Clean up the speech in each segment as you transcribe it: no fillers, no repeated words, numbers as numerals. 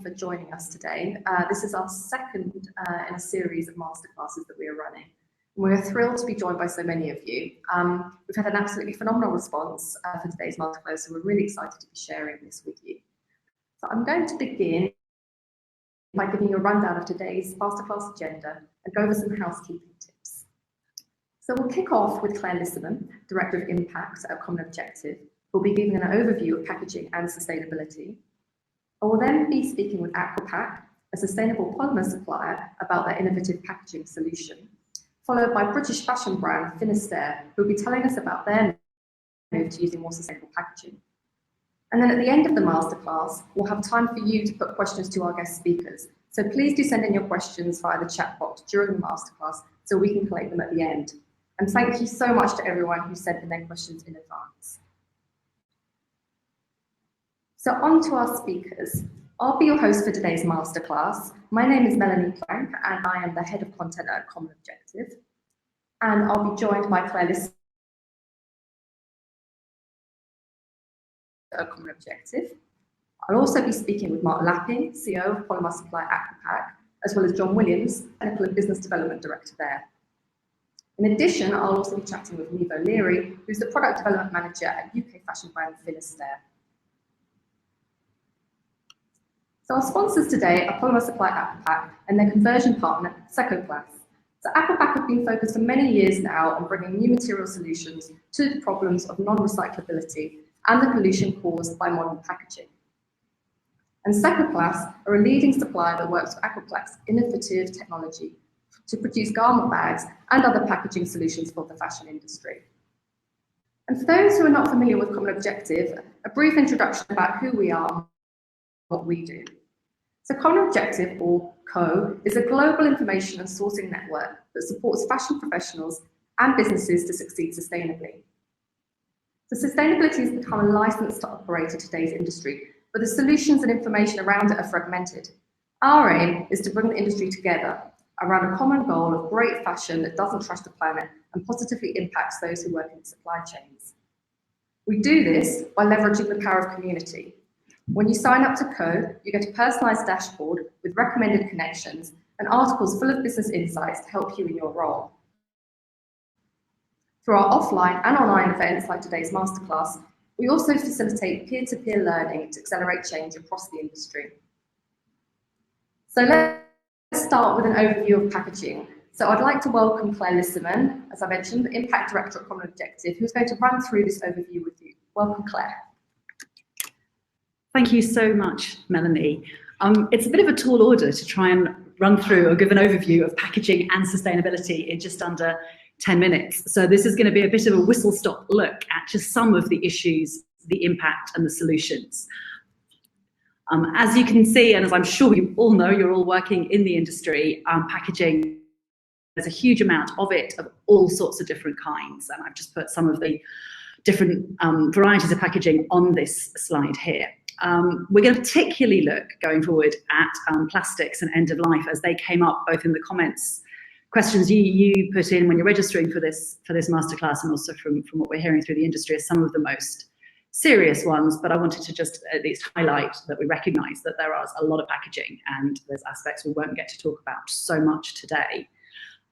for joining us today. This is our second in a series of masterclasses that we are running. We're thrilled to be joined by so many of you. We've had an absolutely phenomenal response for today's masterclass, so we're really excited to be sharing this with you. So I'm going to begin by giving you a rundown of today's masterclass agenda and go over some housekeeping tips. So we'll kick off with Claire Lissaman, Director of Impact at Common Objective, who will be giving an overview of packaging and sustainability. I will then be speaking with Aquapak, a sustainable polymer supplier, about their innovative packaging solution, followed by British fashion brand Finisterre, who will be telling us about their move to using more sustainable packaging. And then at the end of the masterclass, we'll have time for you to put questions to our guest speakers. So please do send in your questions via the chat box during the masterclass so we can collect them at the end. And thank you so much to everyone who sent in their questions in advance. So on to our speakers. I'll be your host for today's masterclass. My name is Melanie Plank and I am the Head of Content at Common Objective. And I'll be joined by Claire Lissaman at Common Objective. I'll also be speaking with Mark Lapping, CEO of polymer supplier Aquapak, as well as John Williams, Technical and Business Development Director there. In addition, I'll also be chatting with Neve O'Leary, who's the Product Development Manager at UK fashion brand Finisterre. So our sponsors today are polymer supplier Aquapak and their conversion partner, Sekoplas. So Aquapak have been focused for many years now on bringing new material solutions to the problems of non-recyclability and the pollution caused by modern packaging. And Sekoplas are a leading supplier that works with Aquapak's innovative technology to produce garment bags and other packaging solutions for the fashion industry. And for those who are not familiar with Common Objective, a brief introduction about who we are and what we do. So Common Objective, or CO, is a global information and sourcing network that supports fashion professionals and businesses to succeed sustainably. So sustainability has become a license to operate in today's industry, but the solutions and information around it are fragmented. Our aim is to bring the industry together around a common goal of great fashion that doesn't trash the planet and positively impacts those who work in supply chains. We do this by leveraging the power of community. When you sign up to CO, you get a personalised dashboard with recommended connections and articles full of business insights to help you in your role. Through our offline and online events like today's masterclass, we also facilitate peer-to-peer learning to accelerate change across the industry. So let's start with an overview of packaging. So I'd like to welcome Claire Lissaman, as I mentioned, the Impact Director at Common Objective, who's going to run through this overview with you. Welcome, Claire. Thank you so much, Melanie. It's a bit of a tall order to try and run through or give an overview of packaging and sustainability in just under 10 minutes. So this is going to be a bit of a whistle-stop look at just some of the issues, the impact and the solutions. As you can see, and as I'm sure you all know, you're all working in the industry, packaging, there's a huge amount of it of all sorts of different kinds. And I've just put some of the different varieties of packaging on this slide here. We're going to particularly look going forward at plastics and end of life as they came up both in the comments, questions you put in when you're registering for this masterclass, and also from what we're hearing through the industry as some of the most serious ones. But I wanted to just at least highlight that we recognise that there is a lot of packaging and there's aspects we won't get to talk about so much today.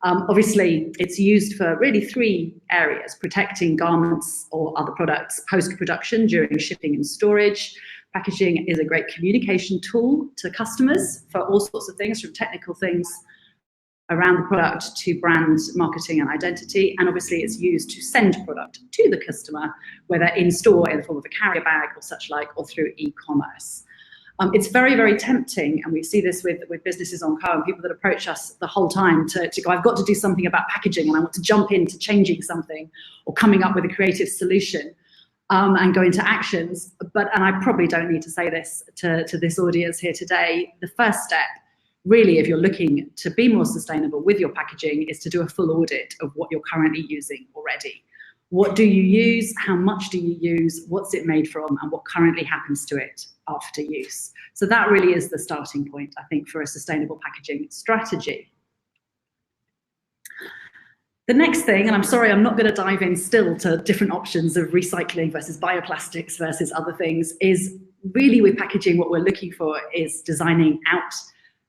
Obviously, it's used for really three areas: protecting garments or other products post-production during shipping and storage. Packaging is a great communication tool to customers for all sorts of things, from technical things around the product to brand marketing and identity. And obviously, it's used to send product to the customer, whether in store in the form of a carrier bag or such like, or through e-commerce. It's very, very tempting, and we see this with businesses on CO and people that approach us the whole time to go, I've got to do something about packaging and I want to jump into changing something or coming up with a creative solution and go into actions. And I probably don't need to say this to this audience here today, the first step, really, if you're looking to be more sustainable with your packaging, is to do a full audit of what you're currently using already. What do you use? How much do you use? What's it made from? And what currently happens to it after use? So that really is the starting point, I think, for a sustainable packaging strategy. The next thing, and I'm sorry, I'm not going to dive in still to different options of recycling versus bioplastics versus other things, is really with packaging, what we're looking for is designing out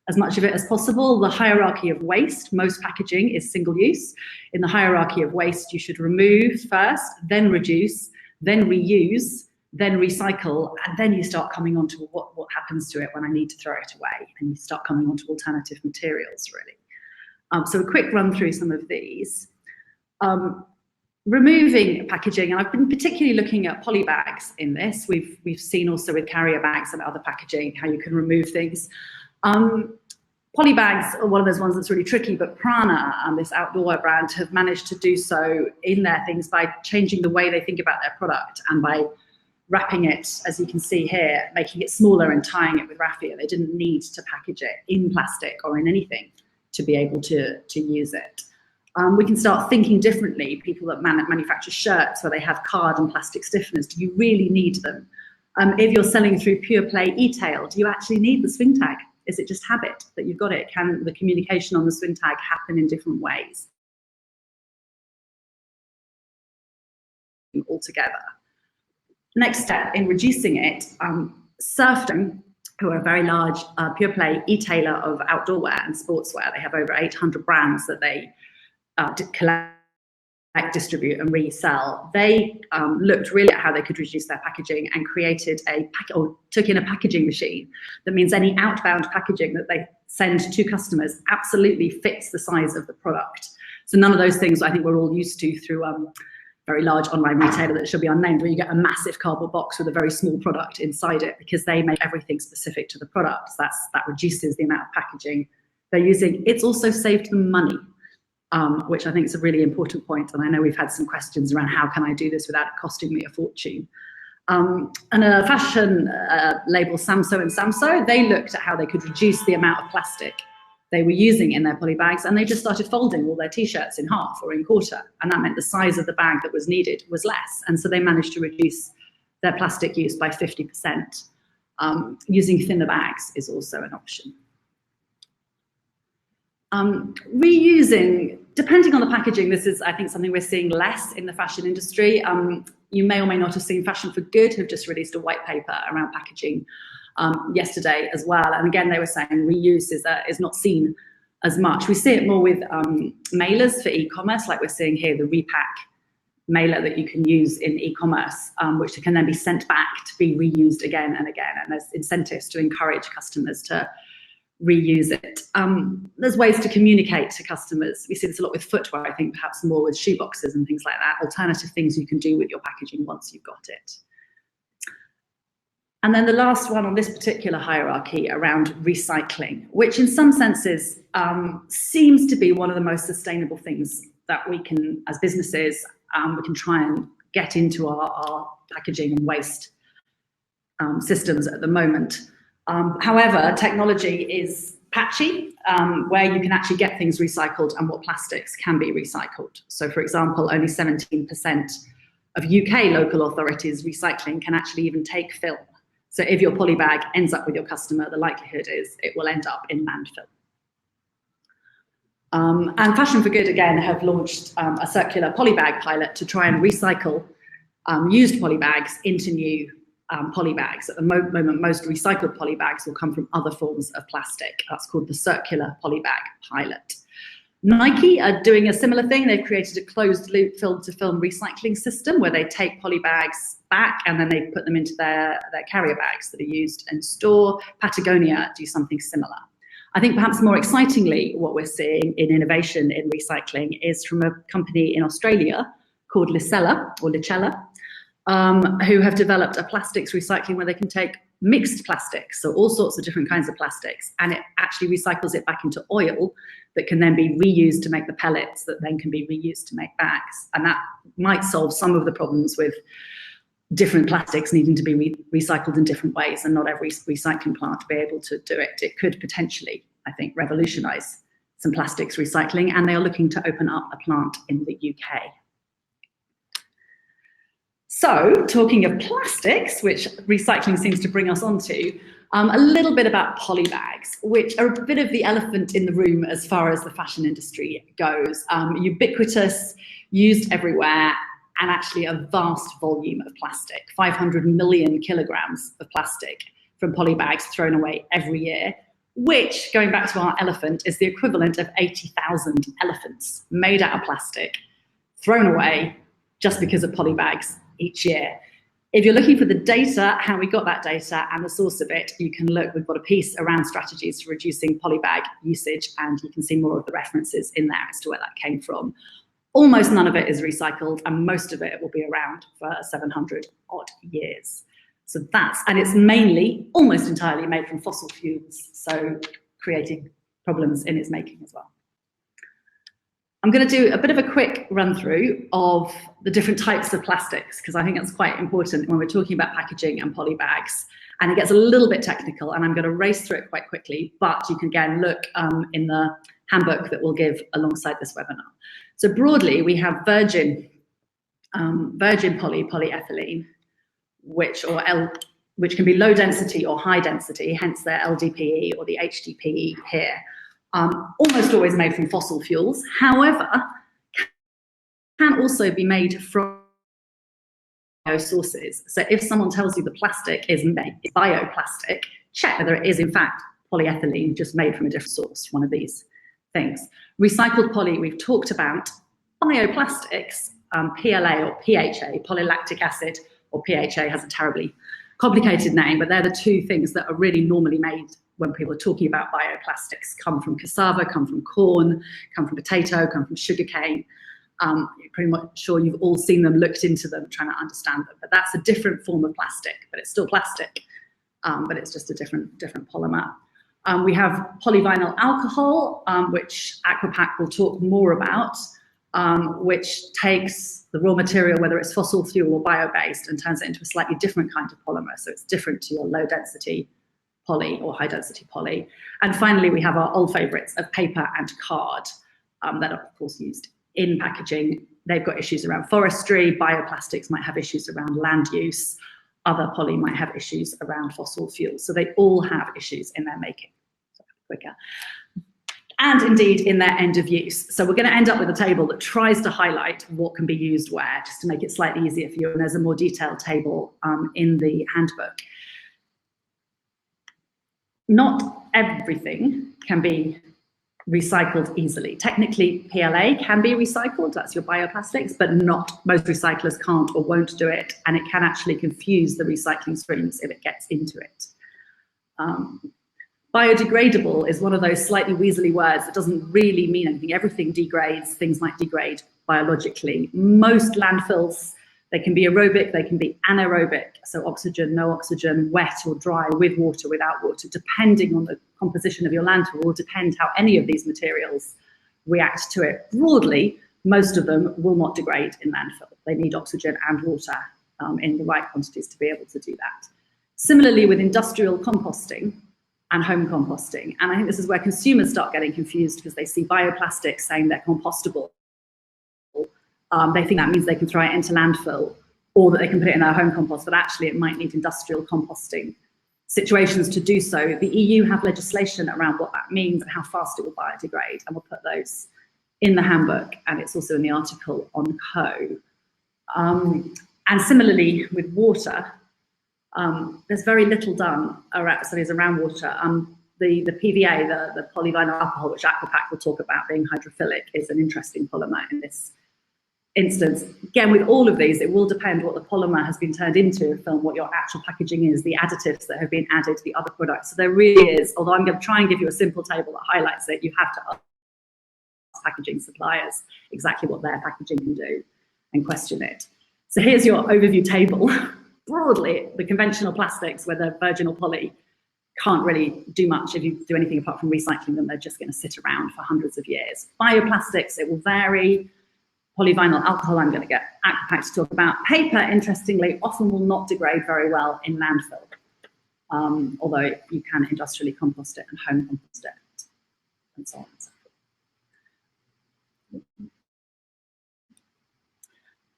as much of it as possible. The hierarchy of waste, most packaging is single use. In the hierarchy of waste, you should remove first, then reduce, then reuse, then recycle, and then you start coming on to what happens to it when I need to throw it away, and you start coming on to alternative materials, really. So a quick run through some of these. Removing packaging, and I've been particularly looking at polybags in this. We've seen also with carrier bags and other packaging how you can remove things. Polybags are one of those ones that's really tricky, but Prana and this outdoor brand have managed to do so in their things by changing the way they think about their product and by wrapping it, as you can see here, making it smaller and tying it with raffia. They didn't need to package it in plastic or in anything to be able to use it. We can start thinking differently. People that manufacture shirts where they have card and plastic stiffeners, do you really need them? If you're selling through pure play e-tail, do you actually need the swing tag? Is it just habit that you've got it? Can the communication on the swing tag happen in different ways altogether? Next step in reducing it, Surfdom, who are a very large pure play e-tailer of outdoor wear and sportswear. They have over 800 brands that they collect, distribute and resell. They looked really at how they could reduce their packaging and created took in a packaging machine. That means any outbound packaging that they send to customers absolutely fits the size of the product. So none of those things I think we're all used to through very large online retailer that should be unnamed, where you get a massive cardboard box with a very small product inside it, because they make everything specific to the product. So that reduces the amount of packaging they're using. It's also saved them money, which I think is a really important point. And I know we've had some questions around how can I do this without it costing me a fortune. And a fashion label, Samso and Samso, they looked at how they could reduce the amount of plastic they were using in their polybags, and they just started folding all their t-shirts in half or in quarter, and that meant the size of the bag that was needed was less, and so they managed to reduce their plastic use by 50%. Using thinner bags is also an option. Reusing, depending on the packaging, this is, I think, something we're seeing less in the fashion industry. You may or may not have seen Fashion for Good have just released a white paper around packaging yesterday as well. And again, they were saying reuse is not seen as much. We see it more with mailers for e-commerce, like we're seeing here, the repack mailer that you can use in e-commerce, which can then be sent back to be reused again and again. And there's incentives to encourage customers to reuse it. There's ways to communicate to customers. We see this a lot with footwear, I think perhaps more with shoe boxes and things like that, alternative things you can do with your packaging once you've got it. And then the last one on this particular hierarchy around recycling, which in some senses seems to be one of the most sustainable things that we can, as businesses, we can try and get into our packaging and waste systems at the moment. However, technology is patchy, where you can actually get things recycled and what plastics can be recycled. So for example, only 17% of UK local authorities recycling can actually even take film. So if your polybag ends up with your customer, the likelihood is it will end up in landfill. And Fashion for Good, again, have launched a circular polybag pilot to try and recycle used polybags into new polybags. At the moment, most recycled polybags will come from other forms of plastic. That's called the Circular Polybag Pilot. Nike are doing a similar thing. They've created a closed loop film-to-film recycling system where they take polybags back and then they put them into their carrier bags that are used in store. Patagonia do something similar. I think perhaps more excitingly, what we're seeing in innovation in recycling is from a company in Australia called Licella, who have developed a plastics recycling where they can take mixed plastics, so all sorts of different kinds of plastics, and it actually recycles it back into oil that can then be reused to make the pellets that then can be reused to make bags. And that might solve some of the problems with different plastics needing to be recycled in different ways, and not every recycling plant be able to do it. It could potentially, I think, revolutionize some plastics recycling, and they are looking to open up a plant in the UK. So, talking of plastics, which recycling seems to bring us onto, a little bit about polybags, which are a bit of the elephant in the room as far as the fashion industry goes. Ubiquitous, used everywhere, and actually a vast volume of plastic, 500 million kilograms of plastic from polybags thrown away every year, which, going back to our elephant, is the equivalent of 80,000 elephants made out of plastic, thrown away just because of polybags each year. If you're looking for the data, how we got that data and the source of it, you can look, we've got a piece around strategies for reducing polybag usage, and you can see more of the references in there as to where that came from. Almost none of it is recycled, and most of it will be around for 700 odd years. So that's, and it's mainly, almost entirely made from fossil fuels, so creating problems in its making as well. I'm going to do a bit of a quick run through of the different types of plastics, because I think that's quite important when we're talking about packaging and polybags. And it gets a little bit technical, and I'm going to race through it quite quickly, but you can again look in the handbook that we'll give alongside this webinar. So broadly, we have virgin polyethylene, which can be low density or high density, hence their LDPE or the HDPE here. Almost always made from fossil fuels, however, can also be made from sources. So if someone tells you the plastic is bioplastic, check whether it is in fact polyethylene just made from a different source, one of these things. Recycled poly, we've talked about. Bioplastics, PLA or PHA, polylactic acid, or PHA has a terribly complicated name, but they're the two things that are really normally made when people are talking about bioplastics. Come from cassava, come from corn, come from potato, come from sugarcane. You're pretty much sure you've all seen them, looked into them, trying to understand them. But that's a different form of plastic, but it's still plastic, but it's just a different polymer. We have polyvinyl alcohol, which Aquapak will talk more about, which takes the raw material, whether it's fossil fuel or bio-based, and turns it into a slightly different kind of polymer. So it's different to your low density poly or high density poly. And finally, we have our old favorites of paper and card that are of course used in packaging. They've got issues around forestry. Bioplastics might have issues around land use. Other poly might have issues around fossil fuels. So they all have issues in their making. So quicker. And indeed in their end of use. So we're going to end up with a table that tries to highlight what can be used where, just to make it slightly easier for you. And there's a more detailed table in the handbook. Not everything can be recycled easily. Technically, PLA can be recycled, that's your bioplastics, but not most recyclers can't or won't do it, and it can actually confuse the recycling streams if it gets into it. Biodegradable is one of those slightly weaselly words that doesn't really mean anything. Everything degrades, things might degrade biologically. Most landfills, they can be aerobic, they can be anaerobic, so oxygen, no oxygen, wet or dry, with water, without water, depending on the composition of your landfill, will depend how any of these materials react to it. Broadly, most of them will not degrade in landfill. They need oxygen and water in the right quantities to be able to do that. Similarly, with industrial composting and home composting, and I think this is where consumers start getting confused because they see bioplastics saying they're compostable. They think that means they can throw it into landfill or that they can put it in their home compost, but actually it might need industrial composting situations to do so. The EU have legislation around what that means and how fast it will biodegrade, and we'll put those in the handbook, and it's also in the article on Co. And similarly with water, there's very little done around studies around water. The PVA, the polyvinyl alcohol, which Aquapak will talk about being hydrophilic, is an interesting polymer in this instance. Again, with all of these, it will depend what the polymer has been turned into, film what your actual packaging is, the additives that have been added, the other products. So there really is, although I'm going to try and give you a simple table that highlights it, you have to ask packaging suppliers exactly what their packaging can do and question it. So here's your overview table. Broadly, the conventional plastics, whether virgin or poly, can't really do much if you do anything apart from recycling them. They're just going to sit around for hundreds of years. Bioplastics, it will vary. Polyvinyl alcohol, I'm going to get Aquapak to talk about. Paper, interestingly, often will not degrade very well in landfill, although you can industrially compost it and home compost it, and so on and so forth.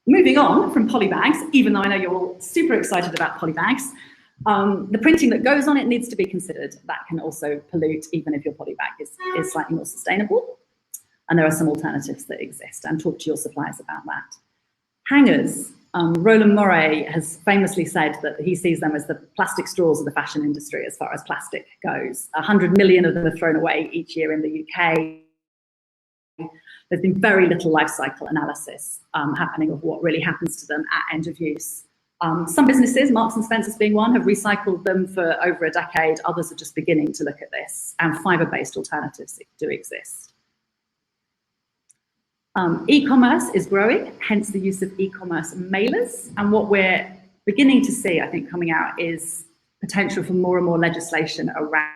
Moving on from polybags, even though I know you're all super excited about polybags, the printing that goes on it needs to be considered. That can also pollute, even if your polybag is slightly more sustainable. And there are some alternatives that exist, and talk to your suppliers about that. Hangers. Roland Murray has famously said that he sees them as the plastic straws of the fashion industry as far as plastic goes. 100 million of them are thrown away each year in the UK. There's been very little life cycle analysis happening of what really happens to them at end of use. Some businesses, Marks and Spencer's being one, have recycled them for over a decade. Others are just beginning to look at this, and fibre-based alternatives do exist. E-commerce is growing, hence the use of e-commerce mailers. And what we're beginning to see, I think, coming out is potential for more and more legislation around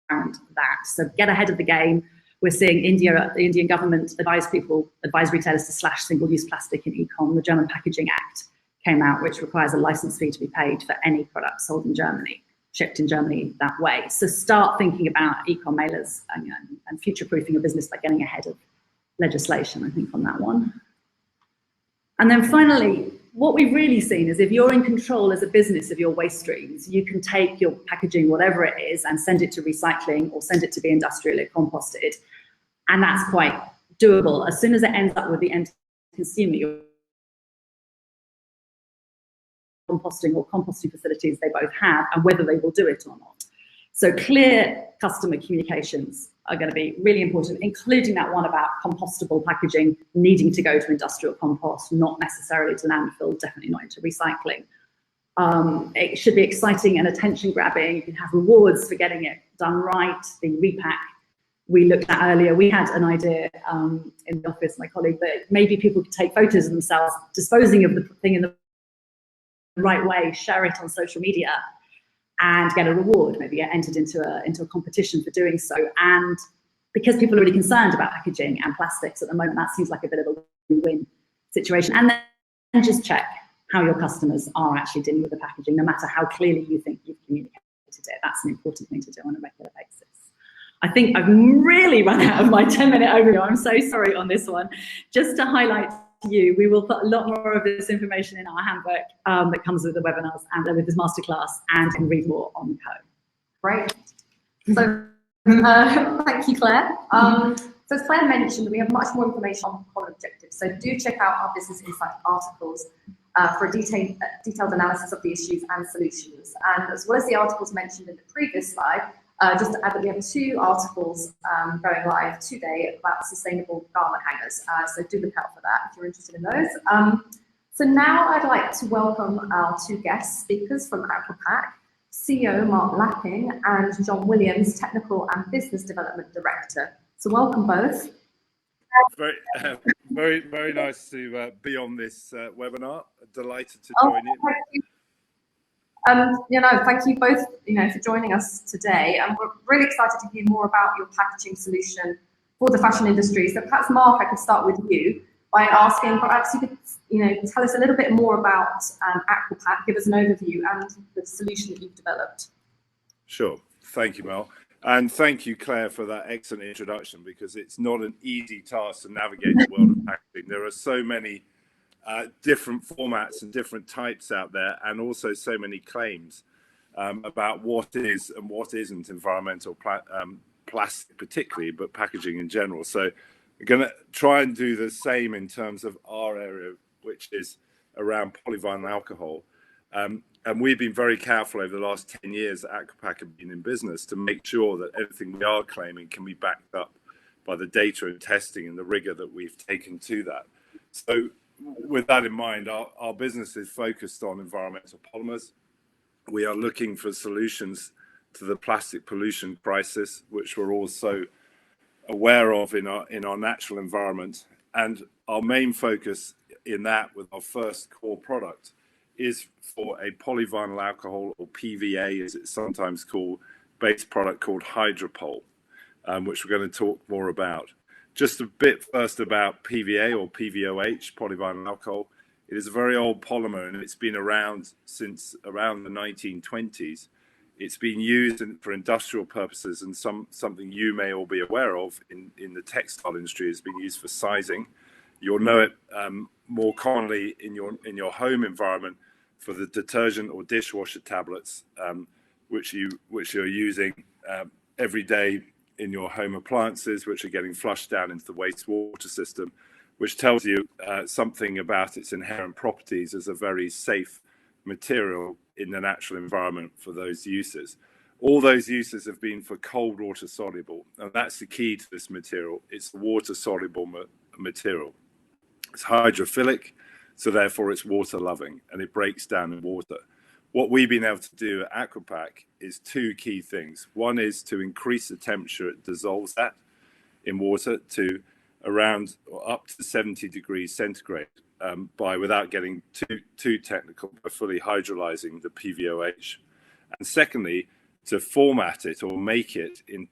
that. So get ahead of the game. We're seeing the Indian government advise retailers to slash single-use plastic in e-com. The German Packaging Act came out, which requires a license fee to be paid for any product sold in Germany, shipped in Germany that way. So start thinking about e-com mailers and future-proofing your business by getting ahead of legislation, I think, on that one. And then finally, what we've really seen is if you're in control as a business of your waste streams, you can take your packaging, whatever it is, and send it to recycling or send it to be industrially composted. And that's quite doable. As soon as it ends up with the end consumer, you're composting facilities they both have, and whether they will do it or not. So clear customer communications are going to be really important, including that one about compostable packaging needing to go to industrial compost, not necessarily to landfill, definitely not into recycling. It should be exciting and attention grabbing. You can have rewards for getting it done right. The repack we looked at earlier, we had an idea in the office, my colleague, that maybe people could take photos of themselves disposing of the thing in the right way, share it on social media, and get a reward, maybe get entered into a competition for doing so. And because people are really concerned about packaging and plastics at the moment, that seems like a bit of a win-win situation. And then just check how your customers are actually dealing with the packaging, no matter how clearly you think you've communicated it. That's an important thing to do on a regular basis. I think I've really run out of my 10-minute overview. I'm so sorry on this one. Just to highlight to you, we will put a lot more of this information in our handbook that comes with the webinars and with this masterclass, and you can read more on Co. Great. So thank you, Claire. So as Claire mentioned, we have much more information on common objectives. So do check out our Business Insight articles for a detailed analysis of the issues and solutions. And as well as the articles mentioned in the previous slide, just to add that we have 2 articles going live today about sustainable garment hangers. So do look out for that if you're interested in those. So now I'd like to welcome our 2 guest speakers from Aquapak, CEO Mark Lapping and John Williams, Technical and Business Development Director. So welcome both. Very nice to be on this webinar. Delighted to join in. Thank you both, for joining us today. And we're really excited to hear more about your packaging solution for the fashion industry. So perhaps, Mark, I could start with you by asking, perhaps you could, tell us a little bit more about Aquapak, give us an overview and the solution that you've developed. Sure. Thank you, Mel. And thank you, Claire, for that excellent introduction, because it's not an easy task to navigate the world of packaging. There are so many different formats and different types out there, and also so many claims about what is and what isn't environmental plastic particularly, but packaging in general. So we're going to try and do the same in terms of our area, which is around polyvinyl alcohol. And we've been very careful over the last 10 years that Aquapak have been in business to make sure that everything we are claiming can be backed up by the data and testing and the rigor that we've taken to that. So with that in mind, our business is focused on environmental polymers. We are looking for solutions to the plastic pollution crisis, which we're also aware of in our natural environment. And our main focus in that, with our first core product, is for a polyvinyl alcohol, or PVA as it's sometimes called, base product called Hydropol, which we're going to talk more about. Just a bit first about PVA, or PVOH, polyvinyl alcohol. It is a very old polymer, and it's been around since around the 1920s. It's been used for industrial purposes, and something you may all be aware of in the textile industry has been used for sizing. You'll know it more commonly in your home environment for the detergent or dishwasher tablets, which you're using every day in your home appliances, which are getting flushed down into the wastewater system, which tells you something about its inherent properties as a very safe material in the natural environment for those uses. All those uses have been for cold water soluble, and that's the key to this material. It's a water soluble material. It's hydrophilic, so therefore it's water loving, and it breaks down in water. What we've been able to do at Aquapak is two key things. One is to increase the temperature it dissolves at in water to around or up to 70 degrees centigrade without getting too technical, by fully hydrolyzing the PVOH. And secondly, to format it or make it in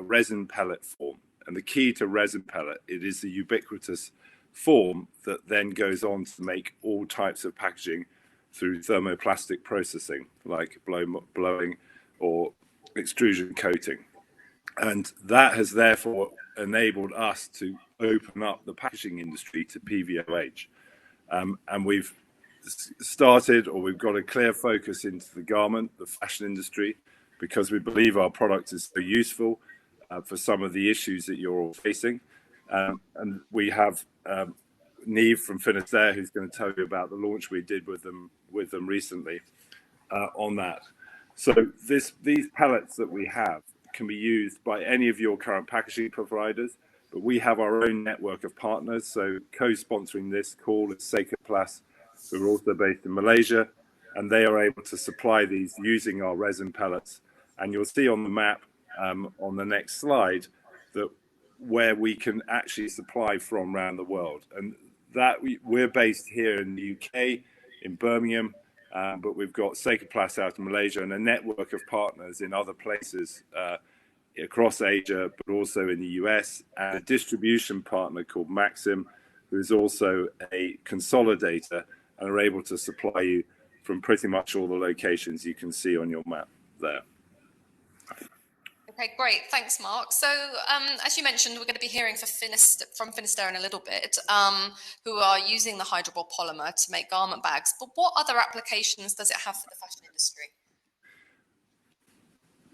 resin pellet form. And the key to resin pellet, it is the ubiquitous form that then goes on to make all types of packaging through thermoplastic processing, like blowing or extrusion coating. And that has therefore enabled us to open up the packaging industry to PVOH. And we've got a clear focus into the garment, the fashion industry, because we believe our product is so useful for some of the issues that you're all facing. And we have Neve from Finisterre, who's going to tell you about the launch we did with them recently on that. So these pellets that we have can be used by any of your current packaging providers, but we have our own network of partners. So co-sponsoring this call is Sekoplas, who are also based in Malaysia, and they are able to supply these using our resin pellets. And you'll see on the map on the next slide that where we can actually supply from around the world. And that we're based here in the UK, in Birmingham, but we've got Sekoplas out in Malaysia and a network of partners in other places across Asia, but also in the US, and a distribution partner called Maxim, who is also a consolidator and are able to supply you from pretty much all the locations you can see on your map there. Okay, great. Thanks, Mark. So, as you mentioned, we're going to be hearing from Finisterre in a little bit, who are using the hydroball polymer to make garment bags. But what other applications does it have for the fashion industry?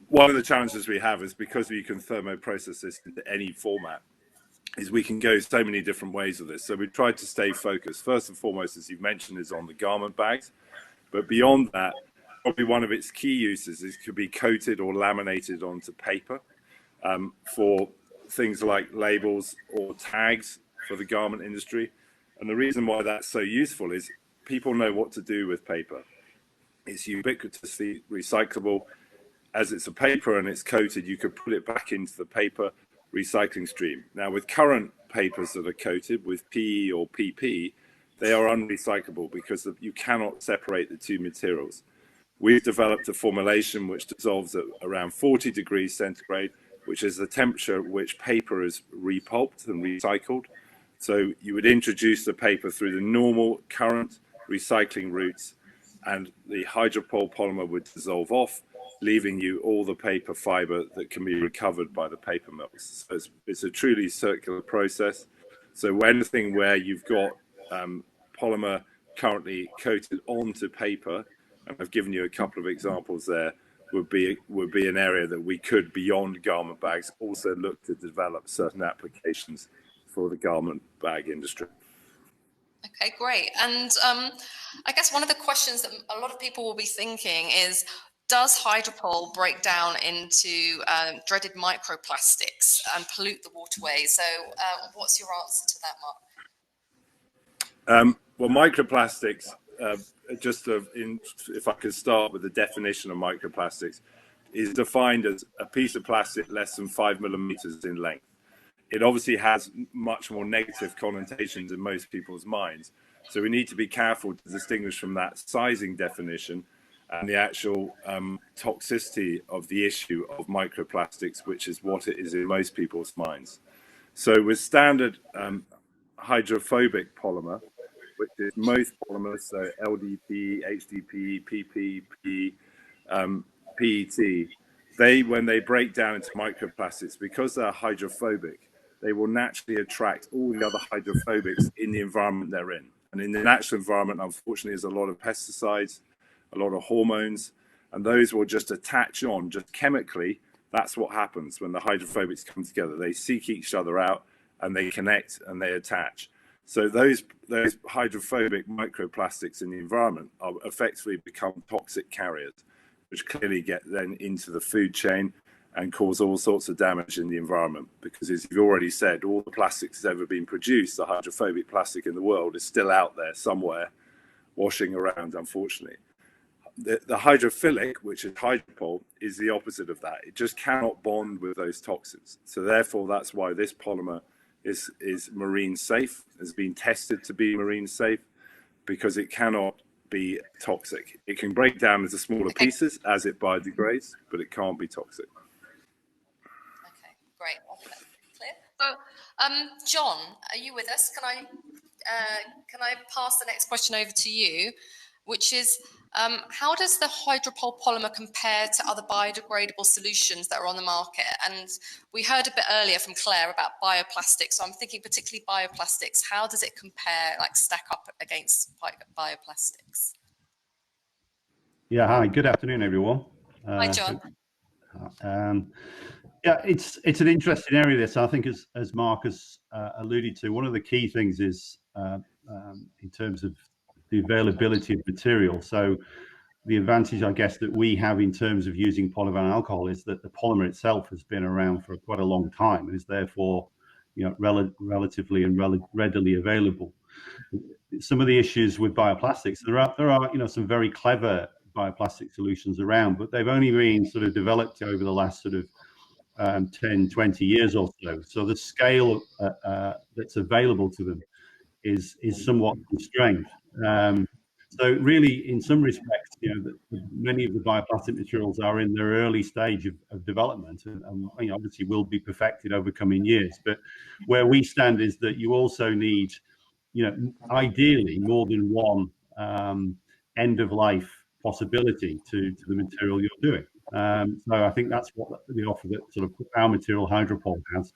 One of the challenges we have is because we can thermoprocess this into any format, is we can go so many different ways with this. So we tried to stay focused. First and foremost, as you've mentioned, is on the garment bags. But beyond that, probably one of its key uses is could be coated or laminated onto paper for things like labels or tags for the garment industry. And the reason why that's so useful is people know what to do with paper. It's ubiquitously recyclable. As it's a paper and it's coated, you could put it back into the paper recycling stream. Now, with current papers that are coated with PE or PP, they are unrecyclable because you cannot separate the two materials. We've developed a formulation which dissolves at around 40 degrees centigrade, which is the temperature at which paper is repulped and recycled. So you would introduce the paper through the normal current recycling routes, and the hydropole polymer would dissolve off, leaving you all the paper fiber that can be recovered by the paper mills. So it's a truly circular process. So anything where you've got polymer currently coated onto paper, and I've given you a couple of examples there, would be an area that we could, beyond garment bags, also look to develop certain applications for the garment bag industry. Okay, great. And I guess one of the questions that a lot of people will be thinking is, does hydropole break down into dreaded microplastics and pollute the waterways? So what's your answer to that, Mark? Well, microplastics, if I could start with the definition of microplastics, is defined as a piece of plastic less than 5 millimeters in length. It obviously has much more negative connotations in most people's minds. So we need to be careful to distinguish from that sizing definition and the actual toxicity of the issue of microplastics, which is what it is in most people's minds. So with standard hydrophobic polymer, which is most polymers, so LDPE, HDPE, PP, PET, when they break down into microplastics, because they're hydrophobic, they will naturally attract all the other hydrophobics in the environment they're in. And in the natural environment, unfortunately, there's a lot of pesticides, a lot of hormones, and those will just attach on, just chemically. That's what happens when the hydrophobics come together. They seek each other out and they connect and they attach. So those hydrophobic microplastics in the environment are effectively become toxic carriers, which clearly get then into the food chain and cause all sorts of damage in the environment. Because as you've already said, all the plastics that's ever been produced, the hydrophobic plastic in the world, is still out there somewhere, washing around, unfortunately. The hydrophilic, which is hydropol, is the opposite of that. It just cannot bond with those toxins. So therefore, that's why this polymer is marine safe, has been tested to be marine safe, because it cannot be toxic. It can break down into smaller pieces as it biodegrades, but it can't be toxic. Okay, great. Clear. So, John, are you with us? Can I pass the next question over to you, which is, how does the hydropol polymer compare to other biodegradable solutions that are on the market? And we heard a bit earlier from Claire about bioplastics, so I'm thinking particularly bioplastics. How does it compare, like stack up against bioplastics? Yeah, hi, good afternoon, everyone. Hi, John. Yeah, it's an interesting area, this. I think, as Mark has alluded to, one of the key things is in terms of the availability of material. So the advantage, I guess, that we have in terms of using polyvinyl alcohol is that the polymer itself has been around for quite a long time and is therefore, relatively and readily available. Some of the issues with bioplastics, there are some very clever bioplastic solutions around, but they've only been sort of developed over the last sort of 10, 20 years or so. So the scale that's available to them is somewhat constrained. So really, in some respects, many of the bioplastic materials are in their early stage of development, and obviously will be perfected over coming years. But where we stand is that you also need, ideally more than one end of life possibility to the material you're doing. So I think that's what the offer that sort of our material Hydropol has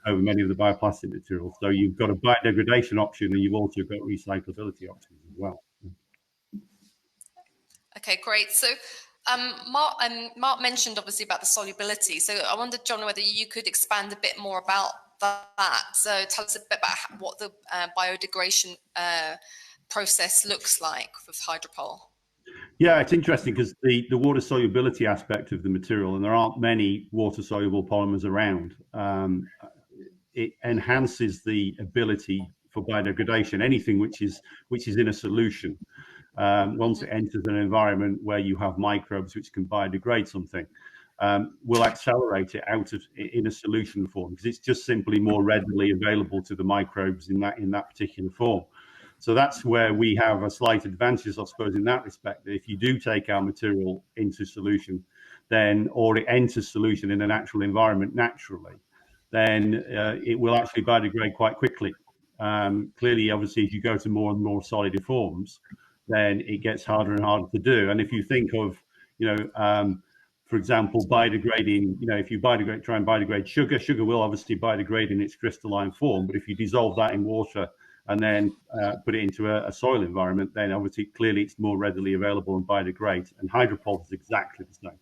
over many of the bioplastic materials. So you've got a biodegradation option, and you've also got recyclability options as well. Okay, great. So Mark mentioned obviously about the solubility. So I wondered, John, whether you could expand a bit more about that. So tell us a bit about what the biodegradation process looks like with Hydropol. Yeah, it's interesting because the water solubility aspect of the material, and there aren't many water soluble polymers around, it enhances the ability for biodegradation. Anything which is in a solution, once it enters an environment where you have microbes which can biodegrade something, will accelerate it in a solution form, because it's just simply more readily available to the microbes in that particular form. So that's where we have a slight advantage, I suppose, in that respect. If you do take our material into solution, or it enters solution in a natural environment naturally, then it will actually biodegrade quite quickly. Clearly, obviously, if you go to more and more solid forms, then it gets harder and harder to do. And if you think of, for example, biodegrading, if you try and biodegrade sugar will obviously biodegrade in its crystalline form. But if you dissolve that in water and then put it into a soil environment, then obviously clearly it's more readily available and biodegrades. And Hydropol is exactly the same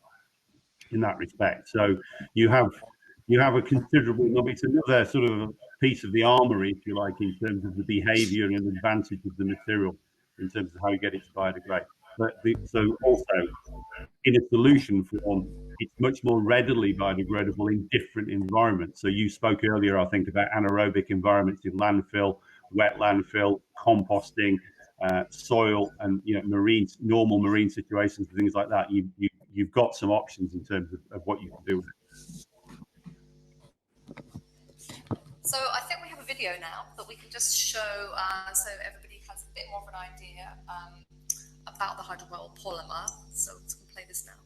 in that respect. So you have a considerable number. It's another sort of piece of the armory, if you like, in terms of the behavior and advantage of the material in terms of how you get it to biodegrade. So also in a solution form, it's much more readily biodegradable in different environments. So you spoke earlier, I think, about anaerobic environments in landfill, wet landfill, composting, soil, and normal marine situations and things like that. You've got some options in terms of what you can do with it. So I think we have a video now that we can just show, so everybody has a bit more of an idea about the Hydropol polymer. So let's play this now.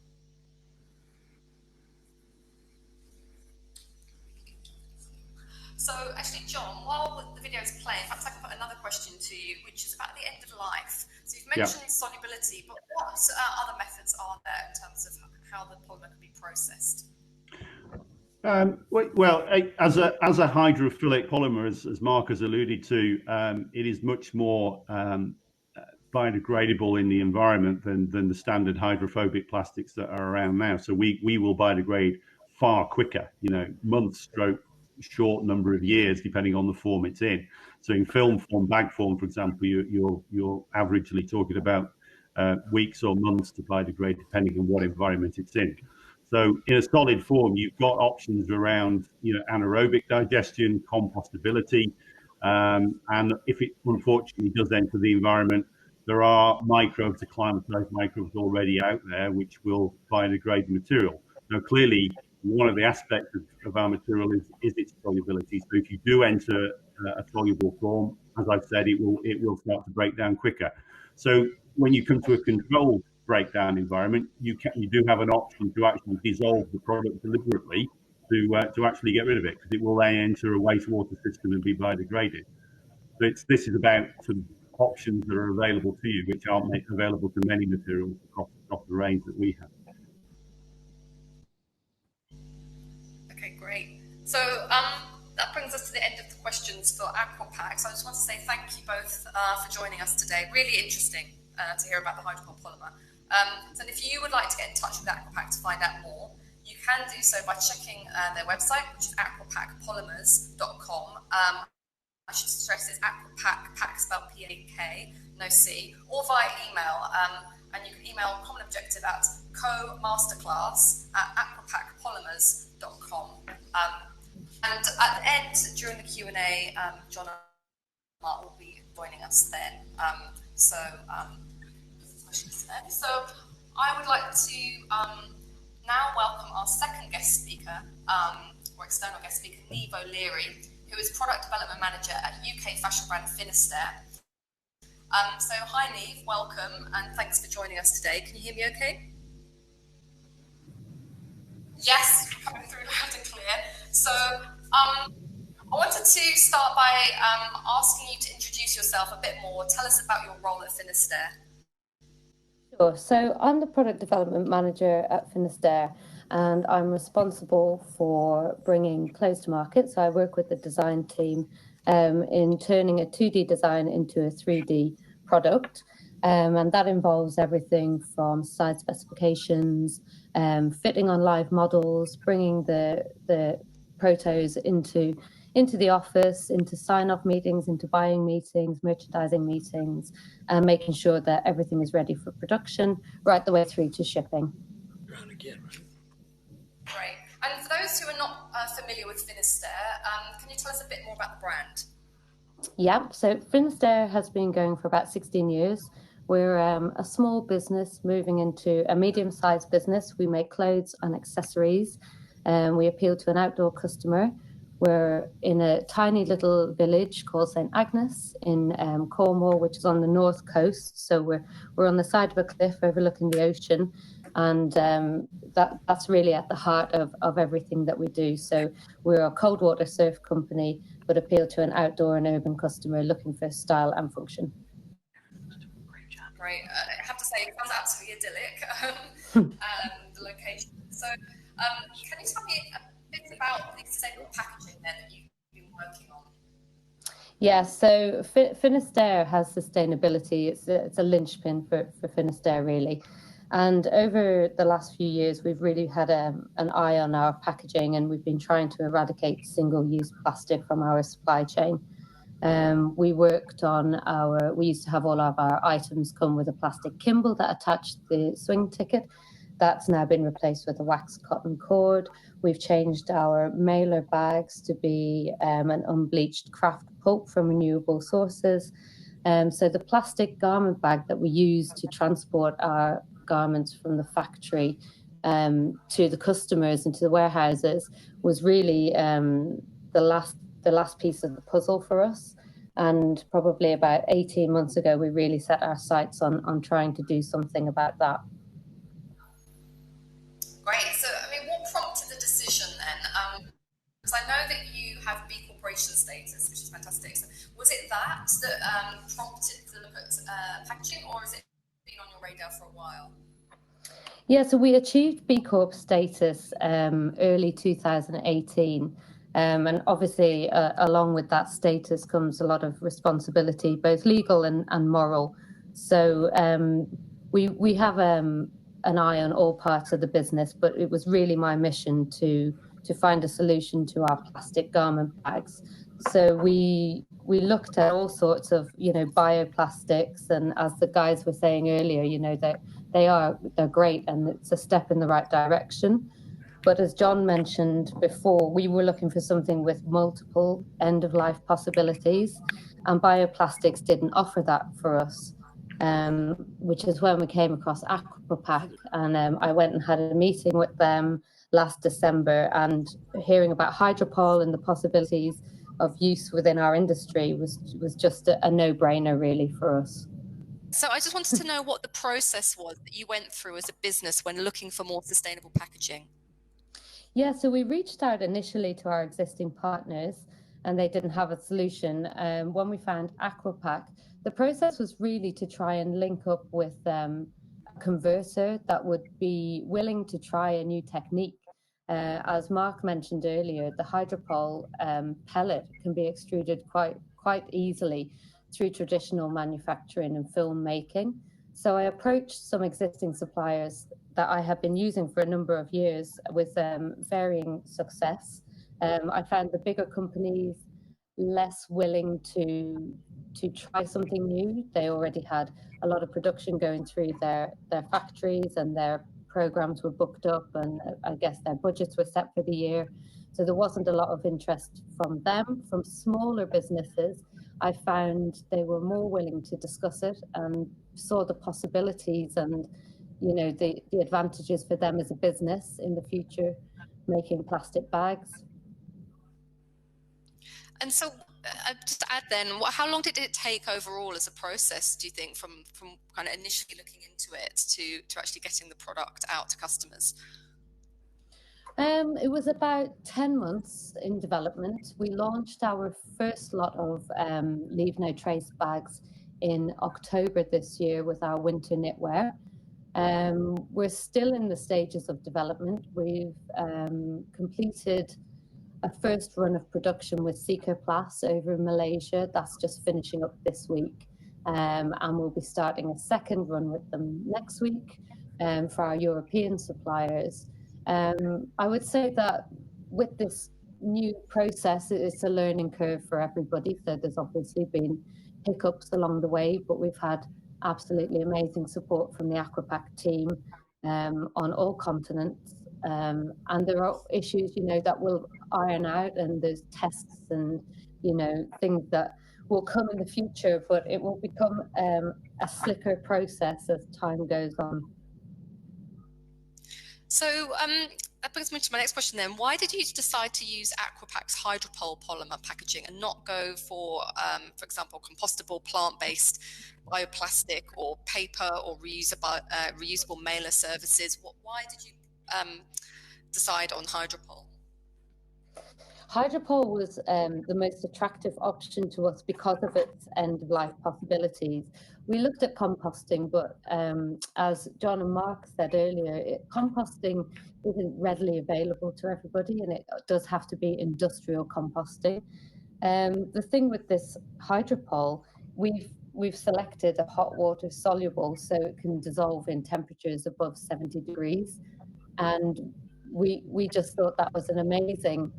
So actually, John, while the video is playing, perhaps I can put another question to you, which is about the end of life. So you've mentioned solubility, but what other methods are there in terms of how the polymer can be processed? Well, as a hydrophilic polymer, as Mark has alluded to, it is much more biodegradable in the environment than the standard hydrophobic plastics that are around now. So we will biodegrade far quicker, months, short number of years, depending on the form it's in. So in film form, bag form, for example, you're averagely talking about weeks or months to biodegrade, depending on what environment it's in. So in a solid form, you've got options around, anaerobic digestion, compostability, and if it unfortunately does enter the environment, there are microbes, acclimatized microbes already out there, which will biodegrade the material. Now, clearly, one of the aspects of our material is its solubility. So if you do enter a soluble form, as I've said, it will start to break down quicker. So when you come to a controlled breakdown environment, you do have an option to actually dissolve the product deliberately to actually get rid of it, because it will then enter a wastewater system and be biodegraded. So this is about sort of options that are available to you, which aren't available to many materials across the range that we have. Okay, great. So that brings us to the end of the questions for Aquapak. So I just want to say thank you both for joining us today. Really interesting to hear about the hydropolymer polymer. So if you would like to get in touch with Aquapak to find out more, you can do so by checking their website, which is aquapakpolymers.com. I should stress it's Aquapak, pack spelled P-A-K, no C, or via email. And you can email Common Objective at masterclass@aquapakpolymers.com. And at the end, during the Q&A, John and Mark will be joining us then. So I would like to now welcome our second guest speaker, or external guest speaker, Niamh O'Leary, who is Product Development Manager at UK fashion brand Finisterre. So hi Niamh, welcome, and thanks for joining us today. Can you hear me okay? Yes, coming through loud and clear. So I wanted to start by asking you to introduce yourself a bit more. Tell us about your role at Finisterre. Sure. So I'm the Product Development Manager at Finisterre, and I'm responsible for bringing clothes to market. So I work with the design team in turning a 2D design into a 3D product. And that involves everything from size specifications, fitting on live models, bringing the protos into the office, into sign-off meetings, into buying meetings, merchandising meetings, and making sure that everything is ready for production, right the way through to shipping. Great. And for those who are not familiar with Finisterre, can you tell us a bit more about the brand? Yeah, so Finisterre has been going for about 16 years. We're a small business moving into a medium-sized business. We make clothes and accessories, and we appeal to an outdoor customer. We're in a tiny little village called St. Agnes in Cornwall, which is on the north coast. So we're on the side of a cliff overlooking the ocean, and that's really at the heart of everything that we do. So we're a cold water surf company, but appeal to an outdoor and urban customer looking for style and function. Great. I have to say, it sounds absolutely idyllic, the location. So can you tell me a bit about the sustainable packaging then that you've been working on? Yeah, so Finisterre has sustainability. It's a linchpin for Finisterre, really. And over the last few years, we've really had an eye on our packaging, and we've been trying to eradicate single-use plastic from our supply chain. We used to have all of our items come with a plastic Kimball that attached the swing ticket. That's now been replaced with a wax cotton cord. We've changed our mailer bags to be an unbleached craft pulp from renewable sources. So the plastic garment bag that we use to transport our garments from the factory to the customers and to the warehouses was really the last piece of the puzzle for us. And probably about 18 months ago, we really set our sights on trying to do something about that. Great. So, what prompted the decision then? Because I know that you have B Corporation status, which is fantastic. So was it that prompted to look at packaging, or has it been on your radar for a while? Yeah, so we achieved B Corp status early 2018. And obviously, along with that status comes a lot of responsibility, both legal and moral. So we have an eye on all parts of the business, but it was really my mission to to find a solution to our plastic garment bags. So we looked at all sorts of, bioplastics, and as the guys were saying earlier, they're great and it's a step in the right direction. But as John mentioned before, we were looking for something with multiple end-of-life possibilities, and bioplastics didn't offer that for us, which is when we came across Aquapak, and I went and had a meeting with them last December, and hearing about Hydropol and the possibilities of use within our industry was just a no-brainer really for us. So I just wanted to know what the process was that you went through as a business when looking for more sustainable packaging. Yeah, so we reached out initially to our existing partners and they didn't have a solution. When we found Aquapak, the process was really to try and link up with a converter that would be willing to try a new technique. As Mark mentioned earlier, the Hydropol pellet can be extruded quite easily through traditional manufacturing and film making. So I approached some existing suppliers that I have been using for a number of years with varying success. I found the bigger companies less willing to try something new. They already had a lot of production going through their factories, and their programs were booked up, and I guess their budgets were set for the year. So there wasn't a lot of interest from them. From smaller businesses, I found they were more willing to discuss it and saw the possibilities and the advantages for them as a business in the future making plastic bags. And so just to add then, how long did it take overall as a process, do you think, from kind of initially looking into it to actually getting the product out to customers? It was about 10 months in development. We launched our first lot of Leave No Trace bags in October this year with our winter knitwear. We're still in the stages of development. We've completed a first run of production with CoConsults over in Malaysia. That's just finishing up this week. And we'll be starting a second run with them next week for our European suppliers. I would say that with this new process, it's a learning curve for everybody. So there's obviously been hiccups along the way, but we've had absolutely amazing support from the Aquapak team on all continents. And there are issues, that will iron out, and there's tests and, things that will come in the future, but it will become a slicker process as time goes on. So that brings me to my next question then. Why did you decide to use Aquapak's Hydropol polymer packaging and not go for example, compostable plant-based bioplastic or paper or reusable mailer services? Why did you decide on Hydropol? Hydropol was the most attractive option to us because of its end-of-life possibilities. We looked at composting, but as John and Mark said earlier, composting isn't readily available to everybody, and it does have to be industrial composting. The thing with this Hydropol, we've selected a hot water soluble, so it can dissolve in temperatures above 70 degrees. And we just thought that was an amazing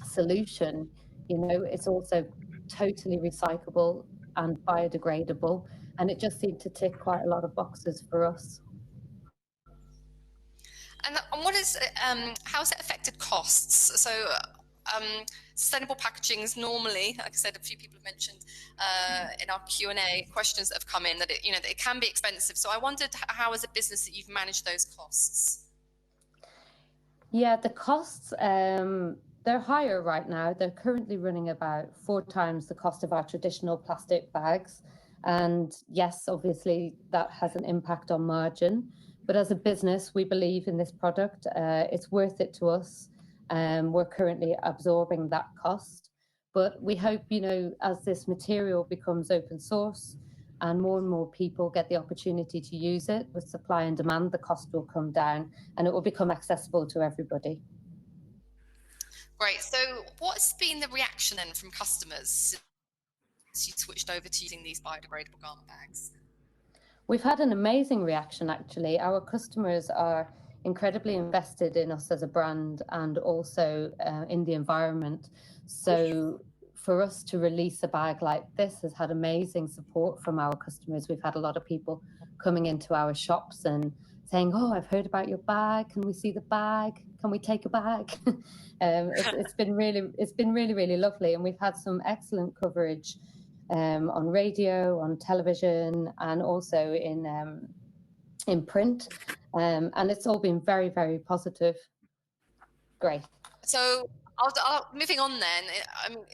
solution. It's also totally recyclable and biodegradable, and it just seemed to tick quite a lot of boxes for us. And how has it affected costs? So sustainable packaging is normally, like I said, a few people have mentioned in our Q&A questions that have come in that it can be expensive. So I wondered how, as a business, that you've managed those costs. Yeah, the costs, they're higher right now. They're currently running about 4 times the cost of our traditional plastic bags. And yes, obviously that has an impact on margin. But as a business, we believe in this product. It's worth it to us. We're currently absorbing that cost. But we hope, as this material becomes open source and more people get the opportunity to use it, with supply and demand, the cost will come down and it will become accessible to everybody. Great. So what's been the reaction then from customers since you switched over to using these biodegradable garment bags? We've had an amazing reaction, actually. Our customers are, incredibly invested in us as a brand and also in the environment. So for us to release a bag like this has had amazing support from our customers. We've had a lot of people coming into our shops and saying, "Oh, I've heard about your bag. Can we see the bag? Can we take a bag?" It's been really lovely, and we've had some excellent coverage on radio, on television, and also in print, and it's all been very, very positive. Great. So moving on then,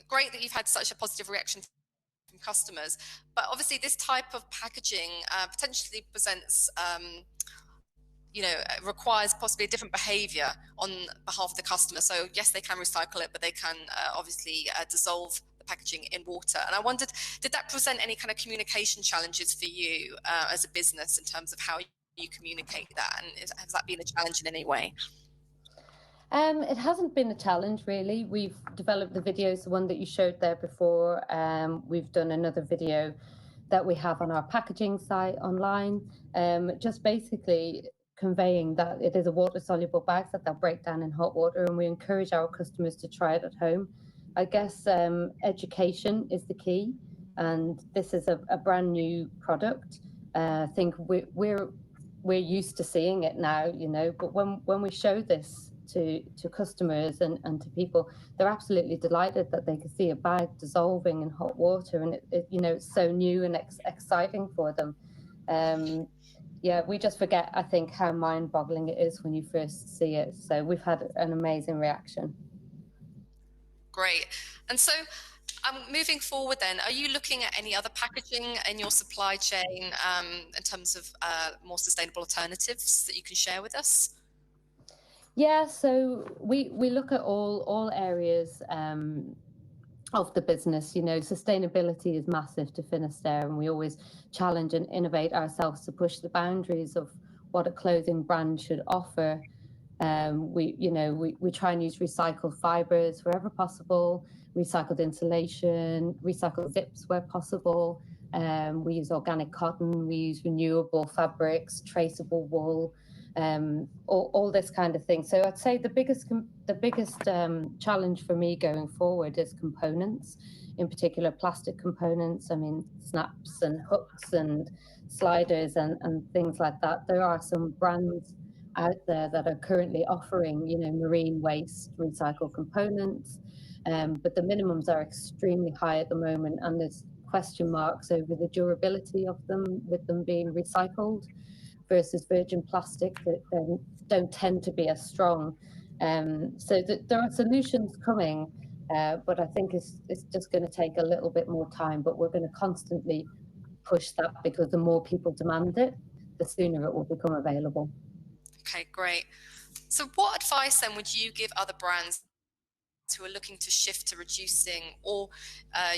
great that you've had such a positive reaction from customers, but obviously this type of packaging potentially presents, requires possibly a different behaviour on behalf of the customer. So yes, they can recycle it, but they can obviously dissolve the packaging in water. And I wondered, did that present any kind of communication challenges for you as a business in terms of how you communicate that? And has that been a challenge in any way? It hasn't been a challenge, really. We've developed the videos, the one that you showed there before. We've done another video that we have on our packaging site online, just basically conveying that it is a water-soluble bag that they'll break down in hot water, and we encourage our customers to try it at home. I guess education is the key, and this is a brand new product. I think we're used to seeing it now, but when we show this to customers and to people, they're absolutely delighted that they can see a bag dissolving in hot water, and it's so new and exciting for them. We just forget, I think, how mind-boggling it is when you first see it. So we've had an amazing reaction. Great. And so moving forward then, are you looking at any other packaging in your supply chain in terms of more sustainable alternatives that you can share with us? Yeah, so we look at all areas of the business. Sustainability is massive to Finisterre, and we always challenge and innovate ourselves to push the boundaries of what a clothing brand should offer. We try and use recycled fibres wherever possible, recycled insulation, recycled zips where possible. We use organic cotton, we use renewable fabrics, traceable wool. All this kind of thing. So I'd say the biggest challenge for me going forward is components, in particular plastic components. I mean, snaps and hooks and sliders and things like that. There are some brands out there that are currently offering, marine waste recycled components, but the minimums are extremely high at the moment, and there's question marks over the durability of them, with them being recycled versus virgin plastic that don't tend to be as strong. So there are solutions coming, but I think it's just going to take a little bit more time, but we're going to constantly push that, because the more people demand it, the sooner it will become available. Okay, great. So what advice then would you give other brands who are looking to shift to reducing or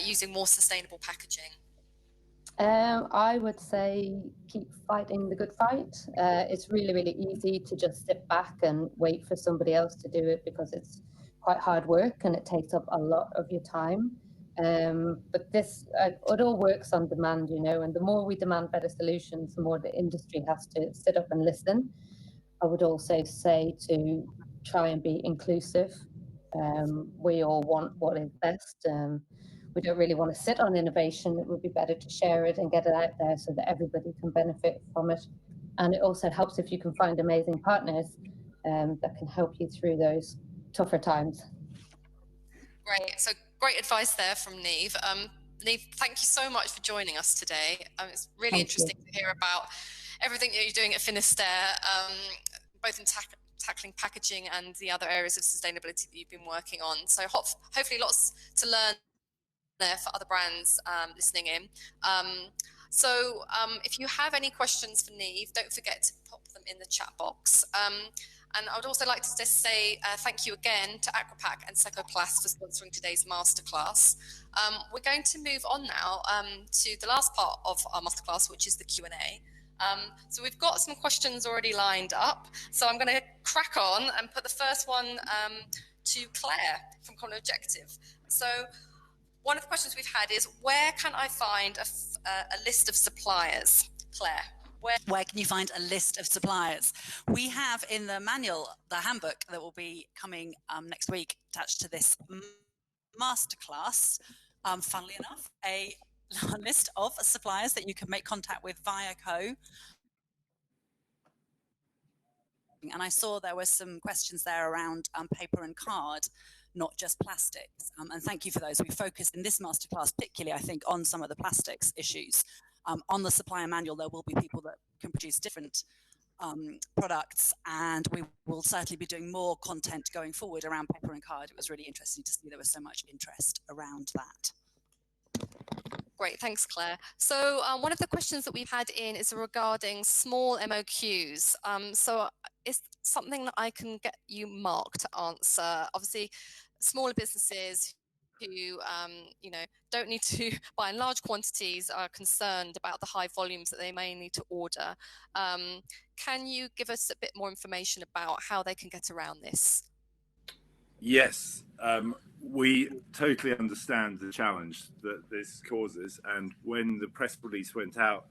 using more sustainable packaging? I would say keep fighting the good fight. It's really, really easy to just sit back and wait for somebody else to do it, because it's quite hard work and it takes up a lot of your time. But this, it all works on demand, and the more we demand better solutions, the more the industry has to sit up and listen. I would also say to try and be inclusive. We all want what is best. We don't really want to sit on innovation. It would be better to share it and get it out there so that everybody can benefit from it. And it also helps if you can find amazing partners that can help you through those tougher times. Great. So great advice there from Niamh. Niamh, thank you so much for joining us today. It's really interesting to hear about everything that you're doing at Finisterre, both in tackling packaging and the other areas of sustainability that you've been working on. So hopefully lots to learn there for other brands listening in. So if you have any questions for Niamh, don't forget to pop them in the chat box. And I would also like to just say thank you again to Aquapak and Sekoplas for sponsoring today's masterclass. We're going to move on now to the last part of our masterclass, which is the Q&A. So we've got some questions already lined up. So I'm going to crack on and put the first one to Claire from Common Objective. So one of the questions we've had is, where can I find a list of suppliers? Claire. Where can you find a list of suppliers? We have in the manual, the handbook that will be coming next week, attached to this masterclass, funnily enough, a list of suppliers that you can make contact with via Co. And I saw there were some questions there around paper and card, not just plastics. And thank you for those. We focused in this masterclass particularly, I think, on some of the plastics issues. On the supplier manual, there will be people that can produce different products, and we will certainly be doing more content going forward around paper and card. It was really interesting to see there was so much interest around that. Great, thanks, Claire. So one of the questions that we've had in is regarding small MOQs. So it's something that I can get you, Mark, to answer. Obviously, smaller businesses who don't need to buy in large quantities are concerned about the high volumes that they may need to order. Can you give us a bit more information about how they can get around this? Yes, we totally understand the challenge that this causes, and when the press release went out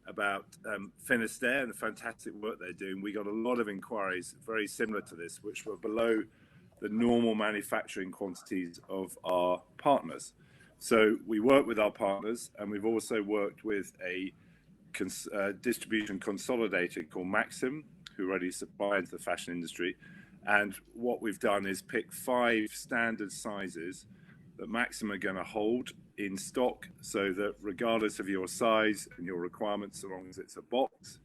about Finisterre and the fantastic work they're doing, we got a lot of inquiries very similar to this, which were below the normal manufacturing quantities of our partners. So we work with our partners, and we've also worked with a distribution consolidator called Maxim, who already supply into the fashion industry. And what we've done is pick 5 standard sizes that Maxim are going to hold in stock, so that regardless of your size and your requirements, so long as it's a box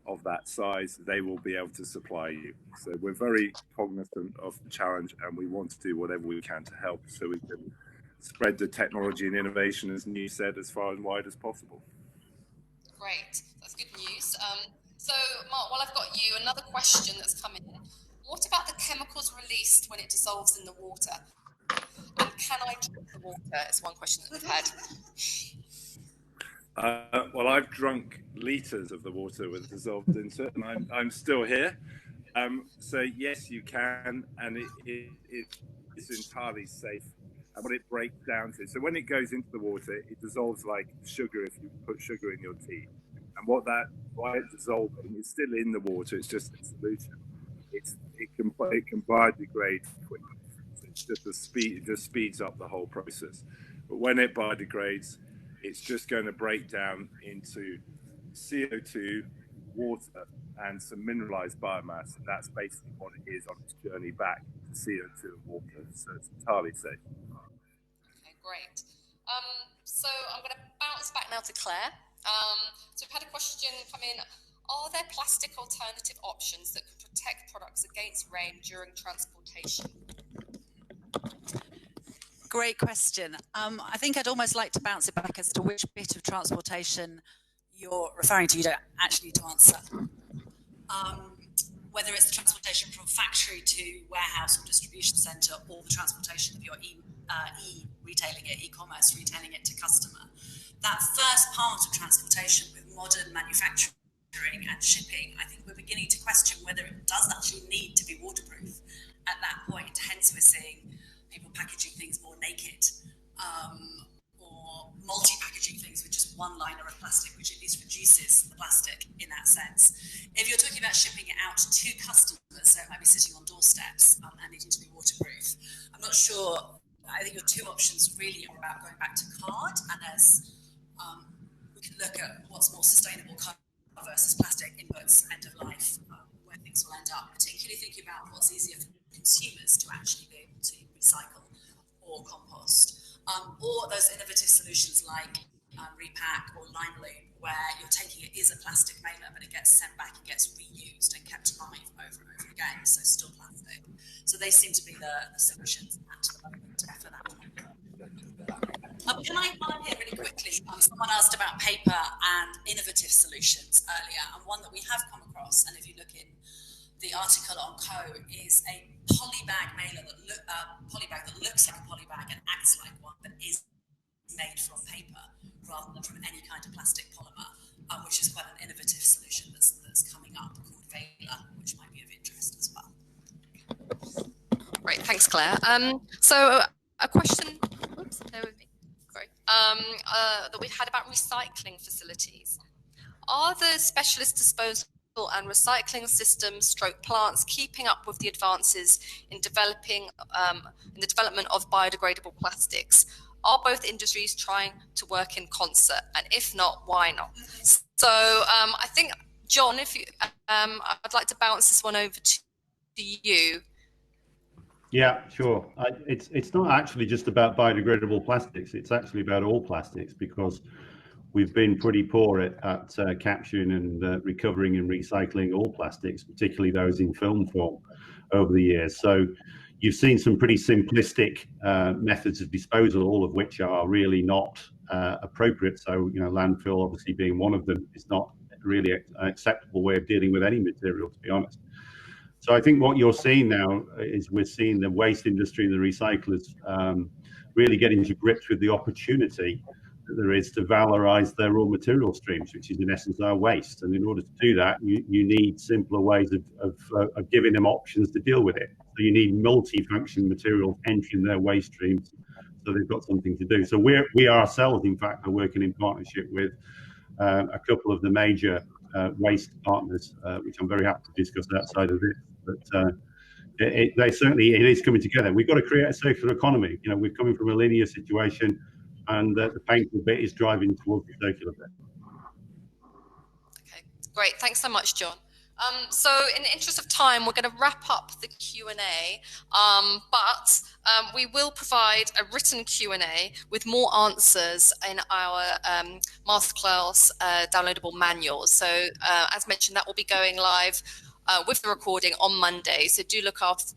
of that size, they will be able to supply you. So we're very cognizant of the challenge, and we want to do whatever we can to help so we can spread the technology and innovation, as New said, as far and wide as possible. Great, that's good news. So Mark, while I've got you, another question that's come in. What about the chemicals released when it dissolves in the water? And can I drink the water? Is one question that we've had. Well, I've drunk litres of the water with dissolved into it, and I'm still here. So yes, you can, and it's entirely safe. And what it breaks down to, so when it goes into the water, it dissolves like sugar if you put sugar in your tea. And why it's dissolving, it's still in the water, it's just a solution. It can biodegrade quickly. So it's just it just speeds up the whole process. But when it biodegrades, it's just going to break down into CO2, water, and some mineralized biomass. And that's basically what it is on its journey back to CO2 and water. So it's entirely safe. Okay, great. So I'm going to bounce back now to Claire. So we've had a question come in. Are there plastic alternative options that can protect products against rain during transportation? Great question. I think I'd almost like to bounce it back as to which bit of transportation you're referring to. You don't actually need to answer. Whether it's the transportation from factory to warehouse or distribution centre, or the transportation of your e-retailing it, e-commerce, retailing it to customer. That first part of transportation with modern manufacturing and shipping, I think we're beginning to question whether it does actually need to be waterproof at that point. Hence, we're seeing people packaging things more naked, or multi-packaging things with just one liner of plastic, which at least reduces the plastic in that sense. If you're talking about shipping it out to customers, so it might be sitting on doorsteps and needing to be waterproof, I'm not sure. I think your 2 options really are about going back to card, and as we can look at what's more sustainable, card versus plastic inputs, end of life, where things will end up, particularly thinking about what's easier for consumers to actually be able to recycle or compost, or those innovative solutions like Repack or Lime Loop, where you're taking it is a plastic mailer, but it gets sent back and gets reused and kept alive over and over again, so still plastic. So they seem to be the solutions at the moment for that. Can I come here really quickly? Someone asked about paper and innovative solutions earlier, and one that we have come across, and if you look in the article on Co, is a polybag mailer polybag that looks like a polybag and acts like one, but is made from paper rather than from any kind of plastic polymer, which is quite an innovative solution that's coming up called Vela, which might be of interest as well. Great, thanks, Claire. So a question, oops, bear with me, sorry, that we've had about recycling facilities. are the specialist disposal and recycling systems stroke plants keeping up with the advances in developing in the development of biodegradable plastics? Are both industries trying to work in concert? And if not, why not? So I think, John, if you, I'd like to bounce this one over to you. Yeah, sure. It's not actually just about biodegradable plastics. It's actually about all plastics, because we've been pretty poor at capturing and recovering and recycling all plastics, particularly those in film form, over the years. So you've seen some pretty simplistic methods of disposal, all of which are really not appropriate. So, you know, landfill obviously being one of them is not really an acceptable way of dealing with any material, to be honest. So I think what you're seeing now is we're seeing the waste industry and the recyclers really getting to grips with the opportunity that there is to valorize their raw material streams, which is in essence our waste. And in order to do that, you need simpler ways of giving them options to deal with it. So you need multi-function materials entering their waste streams, so they've got something to do. So we ourselves, in fact, are working in partnership with a couple of the major waste partners, which I'm very happy to discuss outside of this. But it is coming together. We've got to create a circular economy. You know, we're coming from a linear situation, and the painful bit is driving towards the circular bit. Okay, great. Thanks so much, John. So in the interest of time, we're going to wrap up the Q&A, but we will provide a written Q&A with more answers in our Masterclass downloadable manuals. So as mentioned, that will be going live with the recording on Monday. So do look out for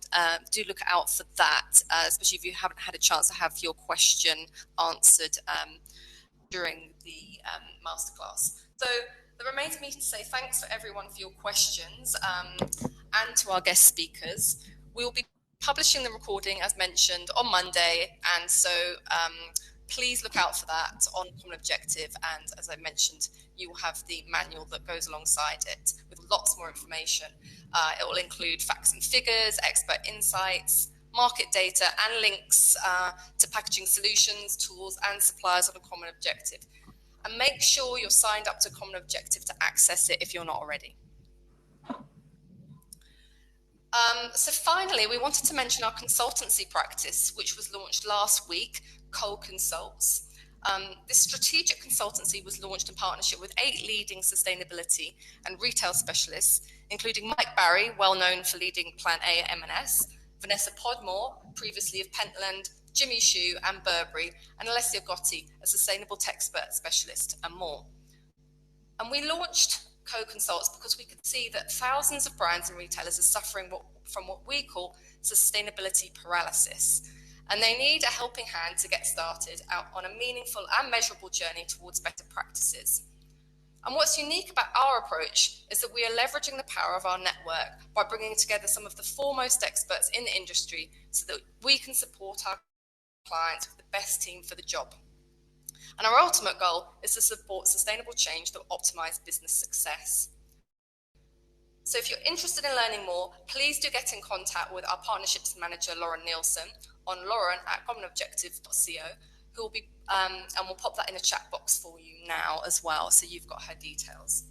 that, especially if you haven't had a chance to have your question answered during the Masterclass. So it remains me to say thanks for everyone for your questions and to our guest speakers. We will be publishing the recording, as mentioned, on Monday, and so please look out for that on Common Objective. And as I mentioned, you will have the manual that goes alongside it with lots more information. It will include facts and figures, expert insights, market data, and links to packaging solutions, tools, and suppliers on a Common Objective. And make sure you're signed up to Common Objective to access it if you're not already. So finally, we wanted to mention our consultancy practice, which was launched last week, CoConsults. This strategic consultancy was launched in partnership with 8 leading sustainability and retail specialists, including Mike Barry, well known for leading Plan A at M&S, Vanessa Podmore, previously of Pentland, Jimmy Shue and Burberry, and Alessia Gotti, a sustainable tech specialist, and more. And we launched CoConsults because we could see that thousands of brands and retailers are suffering from what we call sustainability paralysis. And they need a helping hand to get started out on a meaningful and measurable journey towards better practices. And what's unique about our approach is that we are leveraging the power of our network by bringing together some of the foremost experts in the industry so that we can support our clients with the best team for the job. And our ultimate goal is to support sustainable change that will optimize business success. So if you're interested in learning more, please do get in contact with our partnerships manager, Lauren Nielsen, on lauren@commonobjective.co, who will be, and we'll pop that in a chat box for you now as well, so you've got her details.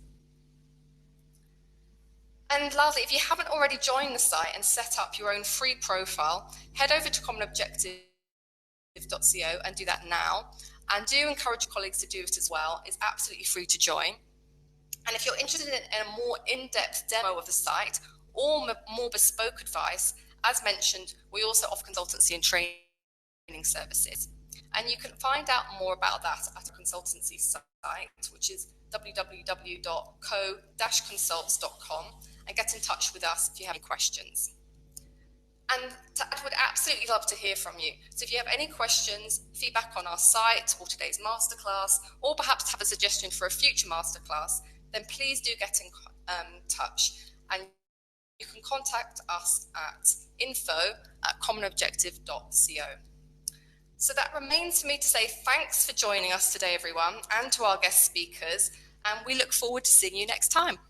And lastly, if you haven't already joined the site and set up your own free profile, head over to commonobjective.co and do that now. And do encourage colleagues to do it as well. It's absolutely free to join. And if you're interested in a more in-depth demo of the site or more bespoke advice, as mentioned, we also offer consultancy and training services. And you can find out more about that at our consultancy site, which is www.co-consults.com, and get in touch with us if you have any questions. And I would absolutely love to hear from you. So if you have any questions, feedback on our site or today's masterclass, or perhaps have a suggestion for a future masterclass, then please do get in touch. And you can contact us at info@commonobjective.co. So that remains for me to say thanks for joining us today, everyone, and to our guest speakers. And we look forward to seeing you next time.